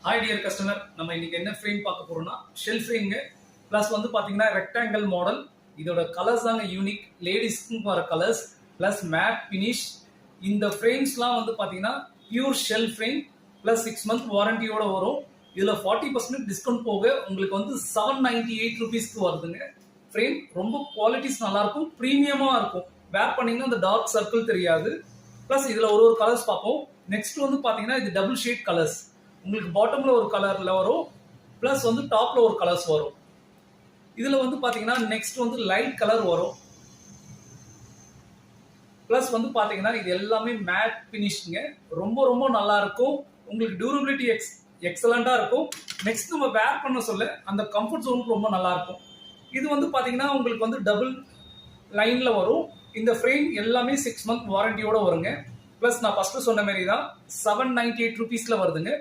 Hi dear customer, நம்ம இன்னைக்கு என்ன ஃப்ரேம் பார்க்க போறோம்னா ஷெல்ஃப் ஃப்ரேம்ங்க. ப்ளஸ் வந்து பாத்தீங்கன்னா ரெக்டாங்கிள் மாடல். இதோட கலர்ஸ் தாங்க யூனிக். லேடிஸ்க்கு வர கலர்ஸ் ப்ளஸ் மேட் ஃபினிஷ். இந்த ஃப்ரேம்ஸ்லாம் வந்து பாத்தீங்கன்னா pure shelf frame plus 6 month வாரண்டியோட வரும். இதுல 40% டிஸ்கவுண்ட் போக உங்களுக்கு வந்து 798 rupeesக்கு வருதுங்க. ஃப்ரேம் ரொம்ப குவாலிட்டிஸ் நல்லா இருக்கும், ப்ரீமியமா இருக்கும். வேர் பண்ணீங்கன்னா அந்த டார்க் சர்க்கிள் தெரியாது. ப்ளஸ் இதுல ஒரு கலர்ஸ் பார்ப்போம். நெக்ஸ்ட் வந்து பாத்தீங்கன்னா இது டபுள் ஷேட் கலர்ஸ். உங்களுக்கு பாட்டம்ல ஒரு கலர்ல வரும், பிளஸ் வந்து டாப்ல ஒரு கலர்ஸ் வரும். இதுல வந்து பாத்தீங்கன்னா நெக்ஸ்ட் வந்து லைட் கலர் வரும். பிளஸ் வந்து பாத்தீங்கன்னா இது எல்லாமே மேட் பினிஷ்ங்க. ரொம்ப ரொம்ப நல்லா இருக்கும். உங்களுக்கு டியூரபிலிட்டி எக்ஸலண்டா இருக்கும். நெக்ஸ்ட் நம்ம வேர் பண்ண சொல்ல அந்த கம்ஃபர்ட் ஜோனுக்கு ரொம்ப நல்லா இருக்கும். இது வந்து பாத்தீங்கன்னா உங்களுக்கு வந்து டபுள் லைன்ல வரும். இந்த ஃப்ரேம் எல்லாமே 6 month வாரண்டியோட வருங்க. பிளஸ் நான் ஃபர்ஸ்ட் சொன்ன மாதிரி தான் 798 rupeesல வருதுங்க.